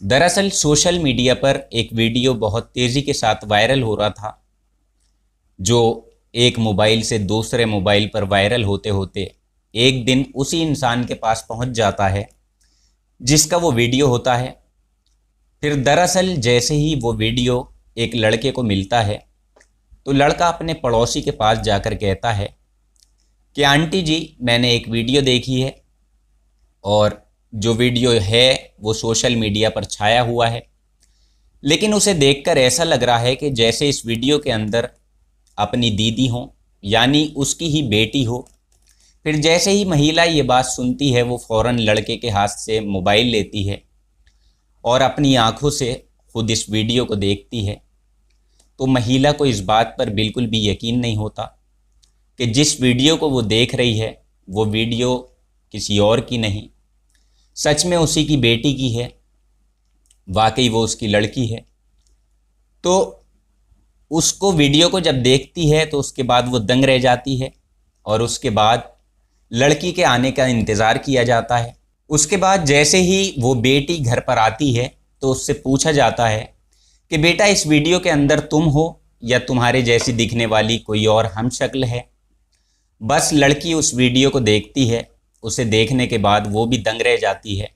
दरअसल social media पर एक वीडियो बहुत तेज़ी के साथ वायरल हो रहा था, जो एक मोबाइल से दूसरे मोबाइल पर वायरल होते होते एक दिन उसी इंसान के पास पहुंच जाता है जिसका वो वीडियो होता है। फिर दरअसल जैसे ही वो वीडियो एक लड़के को मिलता है तो लड़का अपने पड़ोसी के पास जाकर कहता है कि आंटी जी, मैंने एक वीडियो देखी है और जो वीडियो है वो सोशल मीडिया पर छाया हुआ है, लेकिन उसे देखकर ऐसा लग रहा है कि जैसे इस वीडियो के अंदर अपनी दीदी हो, यानी उसकी ही बेटी हो। फिर जैसे ही महिला ये बात सुनती है वो फ़ौरन लड़के के हाथ से मोबाइल लेती है और अपनी आंखों से खुद इस वीडियो को देखती है। तो महिला को इस बात पर बिल्कुल भी यकीन नहीं होता कि जिस वीडियो को वो देख रही है वो वीडियो किसी और की नहीं, सच में उसी की बेटी की है, वाकई वो उसकी लड़की है। तो उसको वीडियो को जब देखती है तो उसके बाद वो दंग रह जाती है और उसके बाद लड़की के आने का इंतज़ार किया जाता है। उसके बाद जैसे ही वो बेटी घर पर आती है तो उससे पूछा जाता है कि बेटा, इस वीडियो के अंदर तुम हो या तुम्हारे जैसी दिखने वाली कोई और हमशक्ल है। बस लड़की उस वीडियो को देखती है, उसे देखने के बाद वो भी दंग रह जाती है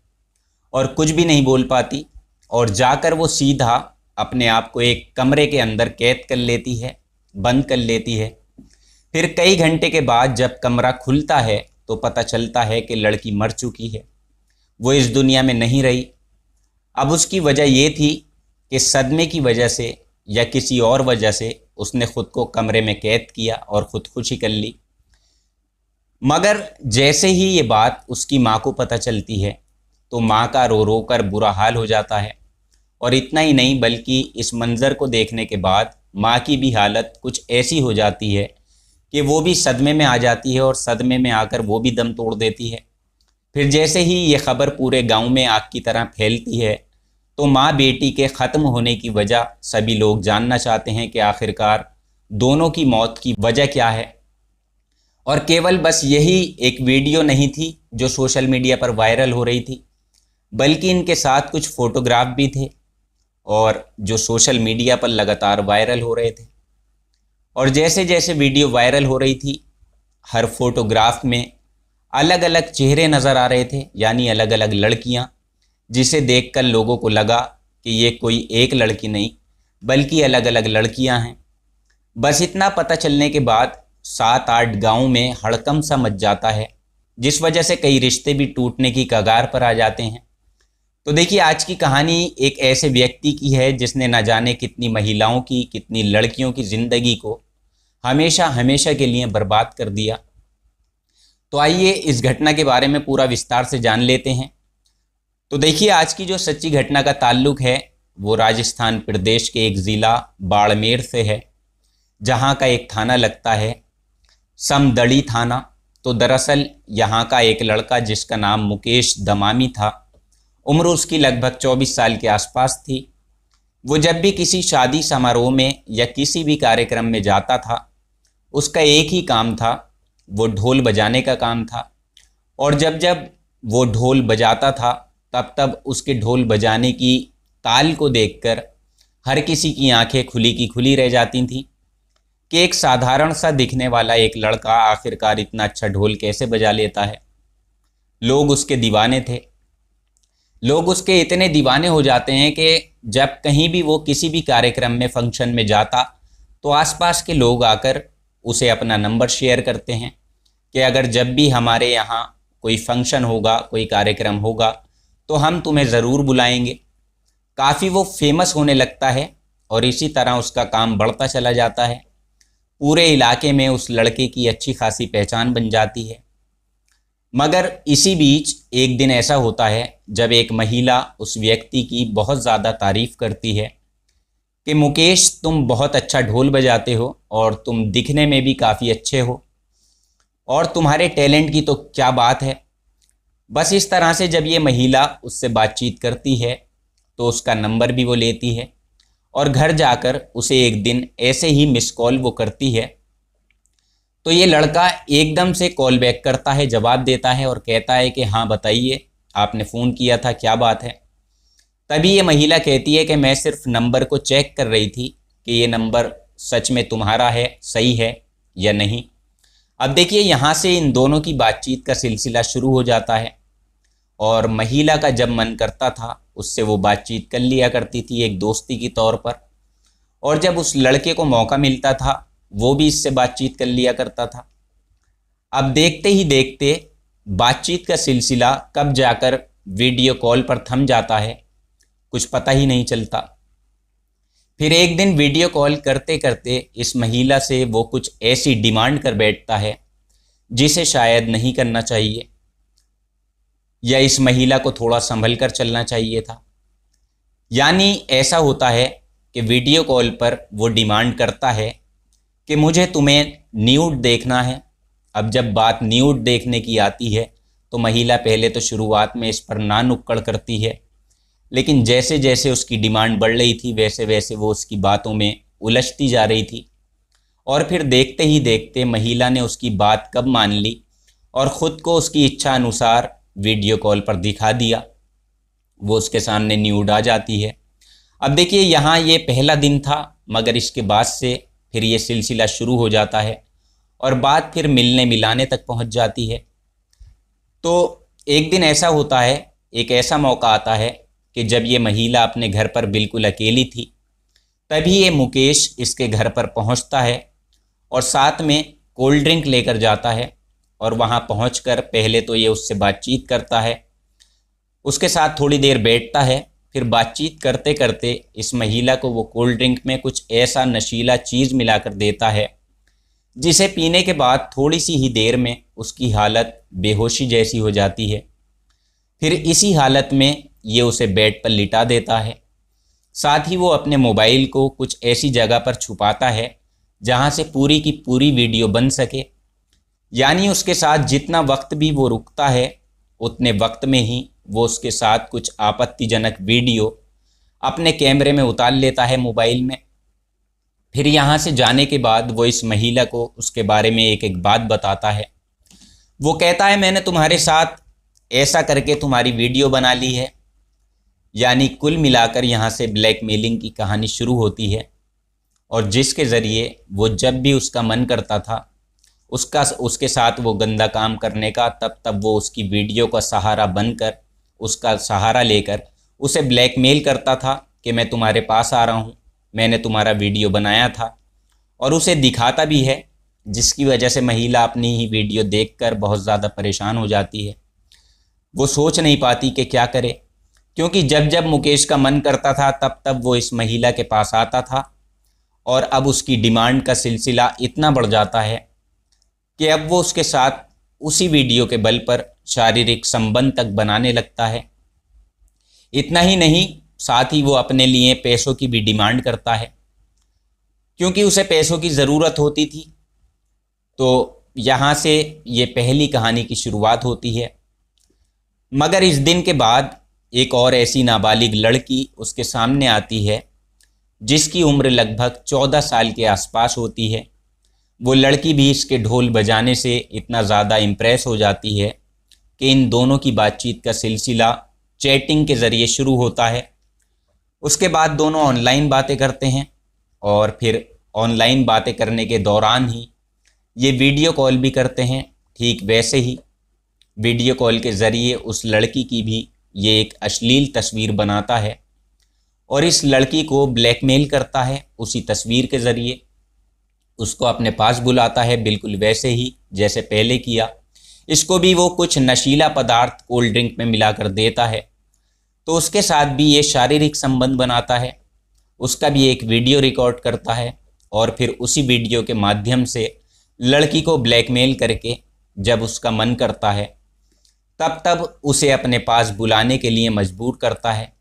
और कुछ भी नहीं बोल पाती और जाकर वो सीधा अपने आप को एक कमरे के अंदर कैद कर लेती है, बंद कर लेती है। फिर कई घंटे के बाद जब कमरा खुलता है तो पता चलता है कि लड़की मर चुकी है, वो इस दुनिया में नहीं रही। अब उसकी वजह ये थी कि सदमे की वजह से या किसी और वजह से उसने ख़ुद को कमरे में कैद किया और ख़ुदकुशी कर ली। मगर जैसे ही ये बात उसकी माँ को पता चलती है तो माँ का रो रो कर बुरा हाल हो जाता है। और इतना ही नहीं बल्कि इस मंज़र को देखने के बाद माँ की भी हालत कुछ ऐसी हो जाती है कि वो भी सदमे में आ जाती है और सदमे में आकर वो भी दम तोड़ देती है। फिर जैसे ही ये ख़बर पूरे गांव में आग की तरह फैलती है तो माँ बेटी के ख़त्म होने की वजह सभी लोग जानना चाहते हैं कि आखिरकार दोनों की मौत की वजह क्या है। और केवल बस यही एक वीडियो नहीं थी जो सोशल मीडिया पर वायरल हो रही थी, बल्कि इनके साथ कुछ फ़ोटोग्राफ भी थे और जो सोशल मीडिया पर लगातार वायरल हो रहे थे। और जैसे जैसे वीडियो वायरल हो रही थी, हर फोटोग्राफ में अलग अलग चेहरे नज़र आ रहे थे, यानी अलग अलग लड़कियां, जिसे देखकर लोगों को लगा कि ये कोई एक लड़की नहीं बल्कि अलग अलग लड़कियां हैं। बस इतना पता चलने के बाद 7-8 गाँव में हड़कंप सा मच जाता है, जिस वजह से कई रिश्ते भी टूटने की कगार पर आ जाते हैं। तो देखिए, आज की कहानी एक ऐसे व्यक्ति की है जिसने न जाने कितनी महिलाओं की, कितनी लड़कियों की ज़िंदगी को हमेशा हमेशा के लिए बर्बाद कर दिया। तो आइए इस घटना के बारे में पूरा विस्तार से जान लेते हैं। तो देखिए, आज की जो सच्ची घटना का ताल्लुक़ है वो राजस्थान प्रदेश के एक ज़िला बाड़मेर से है, जहाँ का एक थाना लगता है समदड़ी थाना। तो दरअसल यहाँ का एक लड़का जिसका नाम मुकेश दमामी था, उम्र उसकी लगभग 24 साल के आसपास थी। वो जब भी किसी शादी समारोह में या किसी भी कार्यक्रम में जाता था, उसका एक ही काम था, वो ढोल बजाने का काम था। और जब जब वो ढोल बजाता था तब तब उसके ढोल बजाने की ताल को देखकर हर किसी की आंखें खुली की खुली रह जाती थीं कि एक साधारण सा दिखने वाला एक लड़का आखिरकार इतना अच्छा ढोल कैसे बजा लेता है। लोग उसके दीवाने थे। लोग उसके इतने दीवाने हो जाते हैं कि जब कहीं भी वो किसी भी कार्यक्रम में, फंक्शन में जाता तो आसपास के लोग आकर उसे अपना नंबर शेयर करते हैं कि अगर जब भी हमारे यहाँ कोई फंक्शन होगा, कोई कार्यक्रम होगा तो हम तुम्हें ज़रूर बुलाएंगे। काफ़ी वो फेमस होने लगता है और इसी तरह उसका काम बढ़ता चला जाता है। पूरे इलाके में उस लड़के की अच्छी खासी पहचान बन जाती है। मगर इसी बीच एक दिन ऐसा होता है जब एक महिला उस व्यक्ति की बहुत ज़्यादा तारीफ़ करती है कि मुकेश, तुम बहुत अच्छा ढोल बजाते हो और तुम दिखने में भी काफ़ी अच्छे हो और तुम्हारे टैलेंट की तो क्या बात है। बस इस तरह से जब ये महिला उससे बातचीत करती है तो उसका नंबर भी वो लेती है और घर जाकर उसे एक दिन ऐसे ही मिस कॉल वो करती है। तो ये लड़का एकदम से कॉल बैक करता है, जवाब देता है और कहता है कि हाँ बताइए, आपने फ़ोन किया था, क्या बात है। तभी ये महिला कहती है कि मैं सिर्फ नंबर को चेक कर रही थी कि ये नंबर सच में तुम्हारा है, सही है या नहीं। अब देखिए यहाँ से इन दोनों की बातचीत का सिलसिला शुरू हो जाता है और महिला का जब मन करता था उससे वो बातचीत कर लिया करती थी एक दोस्ती की तौर पर, और जब उस लड़के को मौका मिलता था वो भी इससे बातचीत कर लिया करता था। अब देखते ही देखते बातचीत का सिलसिला कब जाकर वीडियो कॉल पर थम जाता है कुछ पता ही नहीं चलता। फिर एक दिन वीडियो कॉल करते करते इस महिला से वो कुछ ऐसी डिमांड कर बैठता है जिसे शायद नहीं करना चाहिए, या इस महिला को थोड़ा संभल कर चलना चाहिए था। यानी ऐसा होता है कि वीडियो कॉल पर वो डिमांड करता है कि मुझे तुम्हें न्यूड देखना है। अब जब बात न्यूड देखने की आती है तो महिला पहले तो शुरुआत में इस पर ना नुक्कड़ करती है, लेकिन जैसे जैसे उसकी डिमांड बढ़ रही थी वैसे वैसे वो उसकी बातों में उलझती जा रही थी, और फिर देखते ही देखते महिला ने उसकी बात कब मान ली और ख़ुद को उसकी इच्छा अनुसार वीडियो कॉल पर दिखा दिया। वो उसके सामने न्यूड आ जाती है। अब देखिए यहाँ ये पहला दिन था, मगर इसके बाद से फिर ये सिलसिला शुरू हो जाता है और बात फिर मिलने मिलाने तक पहुँच जाती है। तो एक दिन ऐसा होता है, एक ऐसा मौका आता है कि जब ये महिला अपने घर पर बिल्कुल अकेली थी, तभी ये मुकेश इसके घर पर पहुंचता है और साथ में कोल्ड ड्रिंक लेकर जाता है। और वहां पहुंचकर पहले तो ये उससे बातचीत करता है, उसके साथ थोड़ी देर बैठता है, फिर बातचीत करते करते इस महिला को वो कोल्ड ड्रिंक में कुछ ऐसा नशीला चीज़ मिलाकर देता है जिसे पीने के बाद थोड़ी सी ही देर में उसकी हालत बेहोशी जैसी हो जाती है। फिर इसी हालत में ये उसे बेड पर लिटा देता है। साथ ही वो अपने मोबाइल को कुछ ऐसी जगह पर छुपाता है जहाँ से पूरी की पूरी वीडियो बन सके। यानी उसके साथ जितना वक्त भी वो रुकता है उतने वक्त में ही वो उसके साथ कुछ आपत्तिजनक वीडियो अपने कैमरे में उतार लेता है मोबाइल में। फिर यहाँ से जाने के बाद वो इस महिला को उसके बारे में एक एक बात बताता है। वो कहता है मैंने तुम्हारे साथ ऐसा करके तुम्हारी वीडियो बना ली है। यानी कुल मिलाकर यहाँ से ब्लैकमेलिंग की कहानी शुरू होती है, और जिसके ज़रिए वो जब भी उसका मन करता था उसके साथ वो गंदा काम करने का, तब वो उसकी वीडियो का सहारा बनकर, उसका सहारा लेकर उसे ब्लैकमेल करता था कि मैं तुम्हारे पास आ रहा हूँ, मैंने तुम्हारा वीडियो बनाया था, और उसे दिखाता भी है, जिसकी वजह से महिला अपनी ही वीडियो देखकर बहुत ज़्यादा परेशान हो जाती है। वो सोच नहीं पाती कि क्या करे, क्योंकि जब जब मुकेश का मन करता था तब वो इस महिला के पास आता था, और अब उसकी डिमांड का सिलसिला इतना बढ़ जाता है कि अब वो उसके साथ उसी वीडियो के बल पर शारीरिक संबंध तक बनाने लगता है। इतना ही नहीं, साथ ही वो अपने लिए पैसों की भी डिमांड करता है, क्योंकि उसे पैसों की ज़रूरत होती थी। तो यहाँ से ये पहली कहानी की शुरुआत होती है। मगर इस दिन के बाद एक और ऐसी नाबालिग लड़की उसके सामने आती है जिसकी उम्र लगभग 14 साल के आसपास होती है। वो लड़की भी इसके ढोल बजाने से इतना ज़्यादा इम्प्रेस हो जाती है कि इन दोनों की बातचीत का सिलसिला चैटिंग के ज़रिए शुरू होता है। उसके बाद दोनों ऑनलाइन बातें करते हैं, और फिर ऑनलाइन बातें करने के दौरान ही ये वीडियो कॉल भी करते हैं। ठीक वैसे ही वीडियो कॉल के ज़रिए उस लड़की की भी ये एक अश्लील तस्वीर बनाता है और इस लड़की को ब्लैकमेल करता है। उसी तस्वीर के ज़रिए उसको अपने पास बुलाता है, बिल्कुल वैसे ही जैसे पहले किया। इसको भी वो कुछ नशीला पदार्थ कोल्ड ड्रिंक में मिलाकर देता है, तो उसके साथ भी ये शारीरिक संबंध बनाता है। उसका भी एक वीडियो रिकॉर्ड करता है, और फिर उसी वीडियो के माध्यम से लड़की को ब्लैकमेल करके जब उसका मन करता है तब उसे अपने पास बुलाने के लिए मजबूर करता है।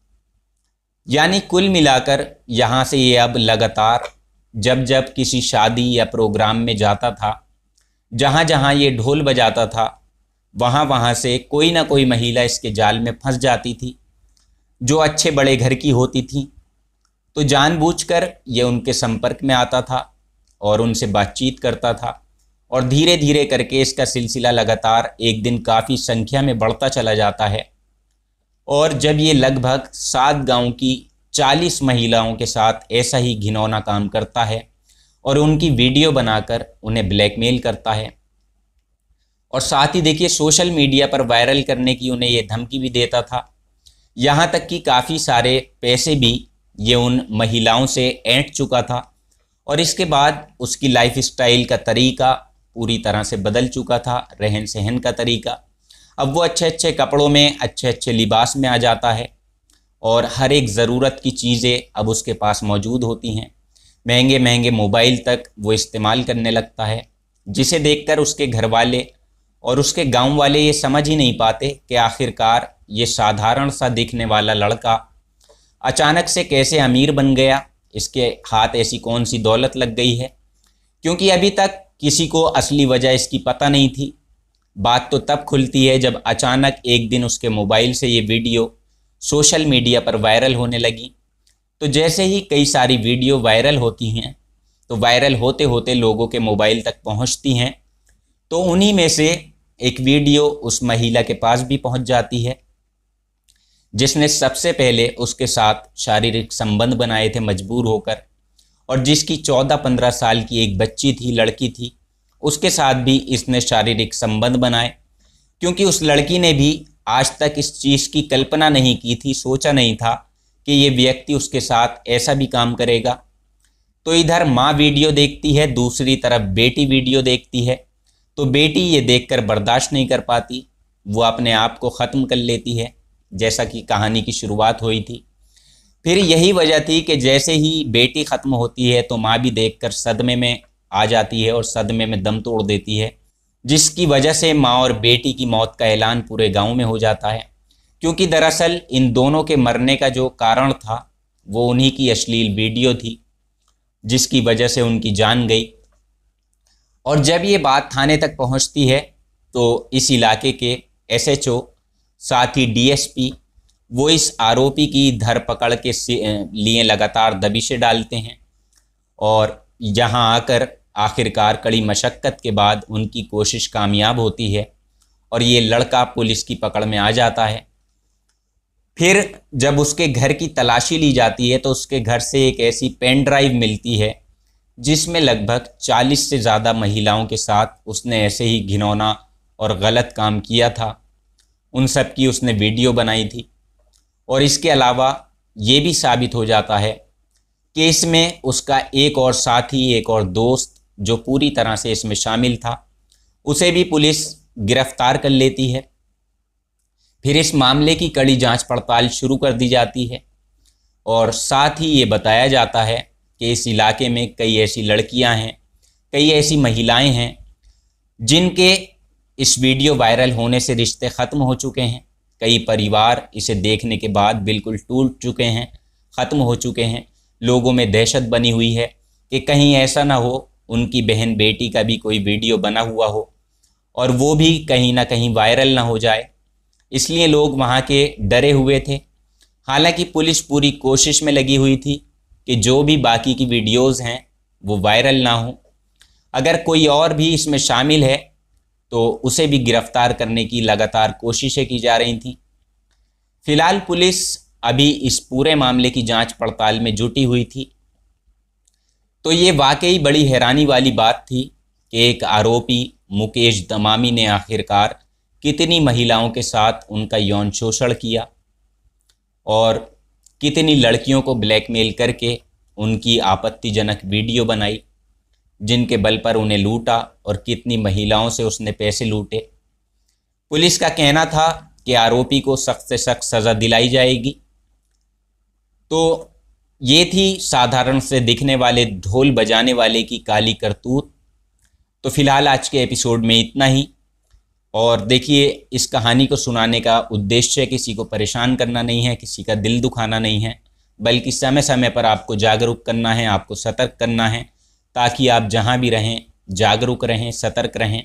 यानी कुल मिलाकर यहाँ से ये अब लगातार जब जब किसी शादी या प्रोग्राम में जाता था, जहाँ जहाँ ये ढोल बजाता था, वहाँ वहाँ से कोई ना कोई महिला इसके जाल में फंस जाती थी जो अच्छे बड़े घर की होती थी। तो जानबूझकर ये उनके संपर्क में आता था और उनसे बातचीत करता था, और धीरे धीरे करके इसका सिलसिला लगातार एक दिन काफ़ी संख्या में बढ़ता चला जाता है। और जब ये लगभग 7 गांव की 40 महिलाओं के साथ ऐसा ही घिनौना काम करता है और उनकी वीडियो बनाकर उन्हें ब्लैकमेल करता है, और साथ ही देखिए सोशल मीडिया पर वायरल करने की उन्हें ये धमकी भी देता था। यहाँ तक कि काफ़ी सारे पैसे भी ये उन महिलाओं से ऐंठ चुका था, और इसके बाद उसकी लाइफ स्टाइल का तरीका पूरी तरह से बदल चुका था, रहन सहन का तरीका। अब वो अच्छे अच्छे कपड़ों में, अच्छे अच्छे लिबास में आ जाता है और हर एक ज़रूरत की चीज़ें अब उसके पास मौजूद होती हैं। महंगे महंगे मोबाइल तक वो इस्तेमाल करने लगता है, जिसे देखकर उसके घर वाले और उसके गांव वाले ये समझ ही नहीं पाते कि आखिरकार ये साधारण सा दिखने वाला लड़का अचानक से कैसे अमीर बन गया, इसके हाथ ऐसी कौन सी दौलत लग गई है। क्योंकि अभी तक किसी को असली वजह इसकी पता नहीं थी। बात तो तब खुलती है जब अचानक एक दिन उसके मोबाइल से ये वीडियो सोशल मीडिया पर वायरल होने लगी। तो जैसे ही कई सारी वीडियो वायरल होती हैं, तो वायरल होते होते लोगों के मोबाइल तक पहुंचती हैं, तो उन्हीं में से एक वीडियो उस महिला के पास भी पहुंच जाती है, जिसने सबसे पहले उसके साथ शारीरिक संबंध बनाए थे मजबूर होकर, और जिसकी 14-15 साल की एक बच्ची थी, लड़की थी, उसके साथ भी इसने शारीरिक संबंध बनाए। क्योंकि उस लड़की ने भी आज तक इस चीज़ की कल्पना नहीं की थी, सोचा नहीं था कि ये व्यक्ति उसके साथ ऐसा भी काम करेगा। तो इधर माँ वीडियो देखती है, दूसरी तरफ बेटी वीडियो देखती है। तो बेटी ये देखकर बर्दाश्त नहीं कर पाती, वो अपने आप को ख़त्म कर लेती है, जैसा कि कहानी की शुरुआत हुई थी। फिर यही वजह थी कि जैसे ही बेटी ख़त्म होती है तो माँ भी देखकर सदमे में आ जाती है और सदमे में दम तोड़ देती है, जिसकी वजह से माँ और बेटी की मौत का ऐलान पूरे गांव में हो जाता है। क्योंकि दरअसल इन दोनों के मरने का जो कारण था वो उन्हीं की अश्लील वीडियो थी, जिसकी वजह से उनकी जान गई। और जब ये बात थाने तक पहुंचती है तो इस इलाके के SHO साथ ही DSP वो इस आरोपी की धरपकड़ के लिए लगातार दबिशें डालते हैं, और यहाँ आकर आखिरकार कड़ी मशक्क़त के बाद उनकी कोशिश कामयाब होती है और ये लड़का पुलिस की पकड़ में आ जाता है। फिर जब उसके घर की तलाशी ली जाती है तो उसके घर से एक ऐसी पेन ड्राइव मिलती है जिसमें लगभग 40 से ज़्यादा महिलाओं के साथ उसने ऐसे ही घिनौना और गलत काम किया था। उन सब की उसने वीडियो बनाई थी, और इसके अलावा ये भी साबित हो जाता है कि इसमें उसका एक और साथी, एक और दोस्त जो पूरी तरह से इसमें शामिल था, उसे भी पुलिस गिरफ्तार कर लेती है। फिर इस मामले की कड़ी जांच पड़ताल शुरू कर दी जाती है, और साथ ही ये बताया जाता है कि इस इलाके में कई ऐसी लड़कियां हैं, कई ऐसी महिलाएं हैं जिनके इस वीडियो वायरल होने से रिश्ते ख़त्म हो चुके हैं। कई परिवार इसे देखने के बाद बिल्कुल टूट चुके हैं, ख़त्म हो चुके हैं। लोगों में दहशत बनी हुई है कि कहीं ऐसा ना हो उनकी बहन बेटी का भी कोई वीडियो बना हुआ हो और वो भी कहीं ना कहीं वायरल ना हो जाए, इसलिए लोग वहाँ के डरे हुए थे। हालांकि पुलिस पूरी कोशिश में लगी हुई थी कि जो भी बाकी की वीडियोज़ हैं वो वायरल ना हो। अगर कोई और भी इसमें शामिल है तो उसे भी गिरफ्तार करने की लगातार कोशिशें की जा रही थी। फिलहाल पुलिस अभी इस पूरे मामले की जांच पड़ताल में जुटी हुई थी। तो ये वाकई बड़ी हैरानी वाली बात थी कि एक आरोपी मुकेश दमामी ने आखिरकार कितनी महिलाओं के साथ उनका यौन शोषण किया और कितनी लड़कियों को ब्लैकमेल करके उनकी आपत्तिजनक वीडियो बनाई, जिनके बल पर उन्हें लूटा, और कितनी महिलाओं से उसने पैसे लूटे। पुलिस का कहना था कि आरोपी को सख्त से सख्त सज़ा दिलाई जाएगी। तो ये थी साधारण से दिखने वाले ढोल बजाने वाले की काली करतूत। तो फिलहाल आज के एपिसोड में इतना ही। और देखिए, इस कहानी को सुनाने का उद्देश्य किसी को परेशान करना नहीं है, किसी का दिल दुखाना नहीं है, बल्कि समय समय पर आपको जागरूक करना है, आपको सतर्क करना है, ताकि आप जहां भी रहें जागरूक रहें, सतर्क रहें।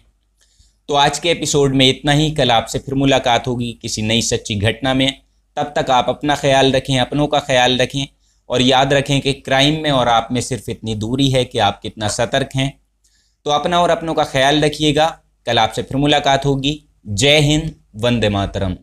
तो आज के एपिसोड में इतना ही। कल आपसे फिर मुलाकात होगी किसी नई सच्ची घटना में। तब तक आप अपना ख्याल रखें, अपनों का ख्याल रखें, और याद रखें कि क्राइम में और आप में सिर्फ इतनी दूरी है कि आप कितना सतर्क हैं। तो अपना और अपनों का ख्याल रखिएगा। कल आपसे फिर मुलाकात होगी। जय हिंद, वंदे मातरम।